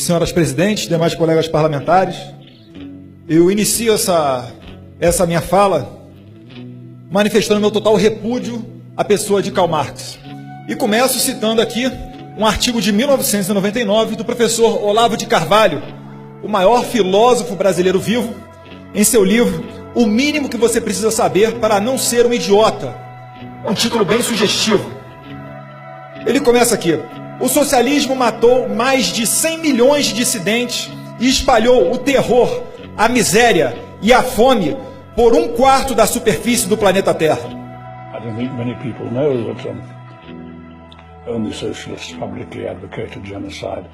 senhoras presidentes, demais colegas parlamentares, eu inicio essa minha fala manifestando meu total repúdio à pessoa de Karl Marx. E começo citando aqui um artigo de 1999 do professor Olavo de Carvalho, o maior filósofo brasileiro vivo, em seu livro O Mínimo que Você Precisa Saber para Não Ser um Idiota. Um título bem sugestivo. Ele começa aqui: o socialismo matou mais de 100 milhões de dissidentes e espalhou o terror, a miséria e a fome por 1/4 da superfície do planeta Terra. I don't think many people know that only socialists publicly advocated genocide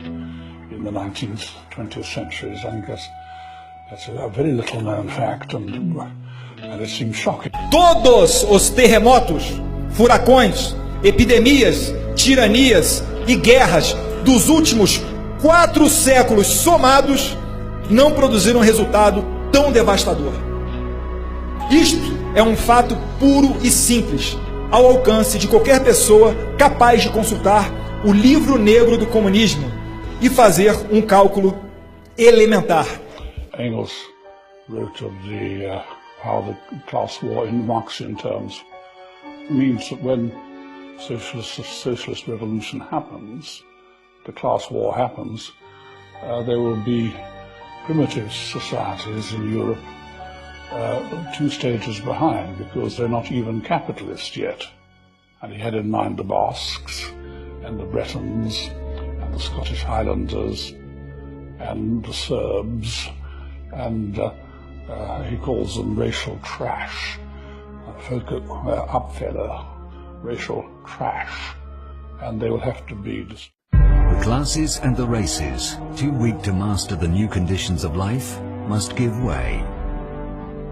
in the 19th, 20th centuries. I think that's a very little known fact, and it seems shocking. Todos os terremotos, furacões, epidemias, tiranias e guerras dos últimos 4 séculos somados não produziram um resultado tão devastador. Isto é um fato puro e simples, ao alcance de qualquer pessoa capaz de consultar o livro negro do comunismo e fazer um cálculo elementar. Engels wrote of how the class war in Marxian terms means that when socialist revolution happens, the class war happens, there will be primitive societies in Europe 2 stages behind, because they're not even capitalist yet. And he had in mind the Basques and the Bretons and the Scottish Highlanders and the Serbs, and he calls them racial trash, Abfälle, racial trash, and they will have to be The classes and the races, too weak to master the new conditions of life, must give way.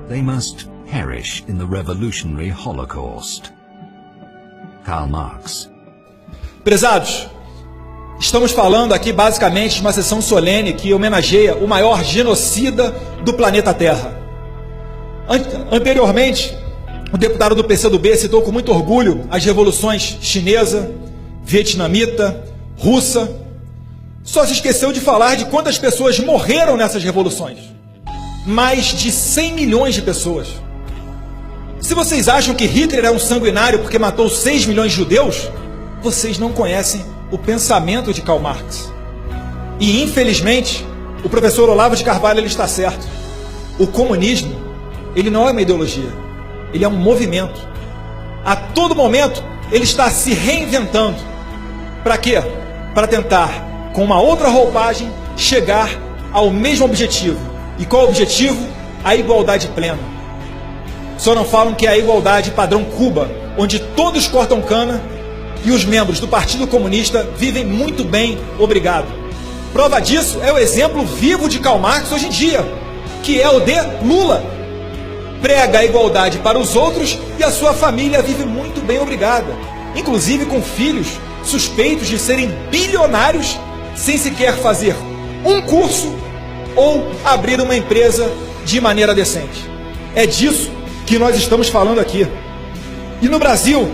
They must perish in the revolutionary Holocaust. Karl Marx. Prezados, estamos falando aqui basicamente de uma sessão solene que homenageia o maior genocida do planeta Terra. Anteriormente, o deputado do PCdoB citou com muito orgulho as revoluções chinesa, vietnamita, russa. Só se esqueceu de falar de quantas pessoas morreram nessas revoluções. Mais de 100 milhões de pessoas. Se vocês acham que Hitler é um sanguinário porque matou 6 milhões de judeus, vocês não conhecem o pensamento de Karl Marx. E, infelizmente, o professor Olavo de Carvalho ele está certo. O comunismo, ele não é uma ideologia, ele é um movimento. A todo momento, ele está se reinventando. Para quê? Para tentar, com uma outra roupagem, chegar ao mesmo objetivo. E qual o objetivo? A igualdade plena. Só não falam que é a igualdade padrão Cuba, onde todos cortam cana e os membros do Partido Comunista vivem muito bem, obrigado. Prova disso é o exemplo vivo de Karl Marx hoje em dia, que é o de Lula. Prega a igualdade para os outros e a sua família vive muito bem, obrigada. Inclusive com filhos suspeitos de serem bilionários sem sequer fazer um curso ou abrir uma empresa de maneira decente. É disso que nós estamos falando aqui. E no Brasil,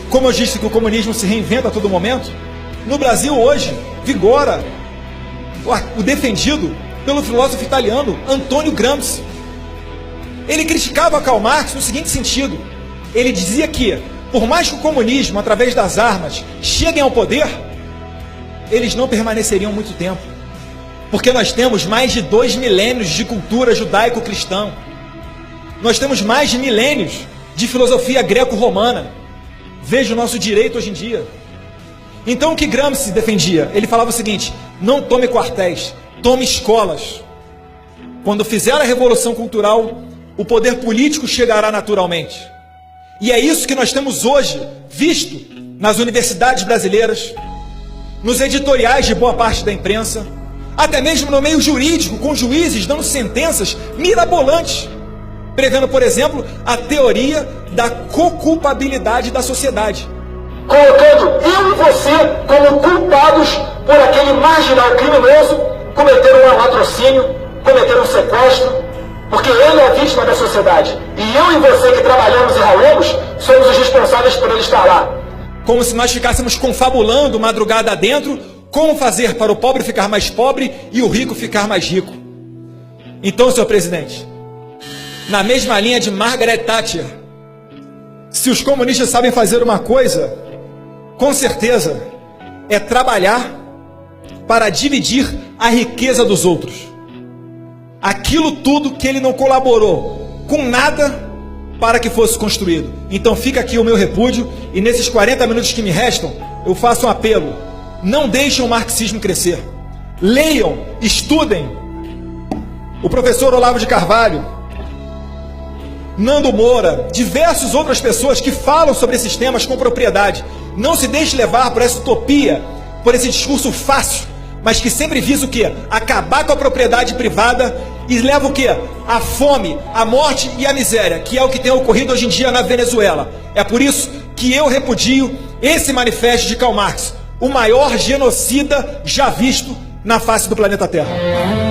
como eu disse que o comunismo se reinventa a todo momento, no Brasil hoje vigora o defendido pelo filósofo italiano Antônio Gramsci. Ele criticava Karl Marx no seguinte sentido: ele dizia que, por mais que o comunismo, através das armas, cheguem ao poder, eles não permaneceriam muito tempo. Porque nós temos mais de 2 milênios de cultura judaico-cristã. Nós temos mais de milênios de filosofia greco-romana. Veja o nosso direito hoje em dia. Então o que Gramsci defendia? Ele falava o seguinte: não tome quartéis, tome escolas. Quando fizer a revolução cultural, o poder político chegará naturalmente. E é isso que nós temos hoje visto nas universidades brasileiras, nos editoriais de boa parte da imprensa, até mesmo no meio jurídico, com juízes dando sentenças mirabolantes, pregando, por exemplo, a teoria da co-culpabilidade da sociedade. Colocando eu e você como culpados por aquele marginal criminoso cometer um latrocínio, cometer um sequestro, porque ele é a vítima da sociedade. E eu e você que trabalhamos e ralamos, somos os responsáveis por ele estar lá. Como se nós ficássemos confabulando madrugada adentro Como fazer para o pobre ficar mais pobre e o rico ficar mais rico? Então, senhor presidente, na mesma linha de Margaret Thatcher, se os comunistas sabem fazer uma coisa, com certeza, é trabalhar para dividir a riqueza dos outros. Aquilo tudo que ele não colaborou com nada para que fosse construído. Então fica aqui o meu repúdio, e nesses 40 minutos que me restam, eu faço um apelo: não deixem o marxismo crescer. Leiam, estudem. O professor Olavo de Carvalho, Nando Moura, diversas outras pessoas que falam sobre esses temas com propriedade. Não se deixe levar por essa utopia, por esse discurso fácil, mas que sempre visa o quê? Acabar com a propriedade privada e leva o quê? A fome, a morte e a miséria, que é o que tem ocorrido hoje em dia na Venezuela. É por isso que eu repudio esse manifesto de Karl Marx, o maior genocida já visto na face do planeta Terra.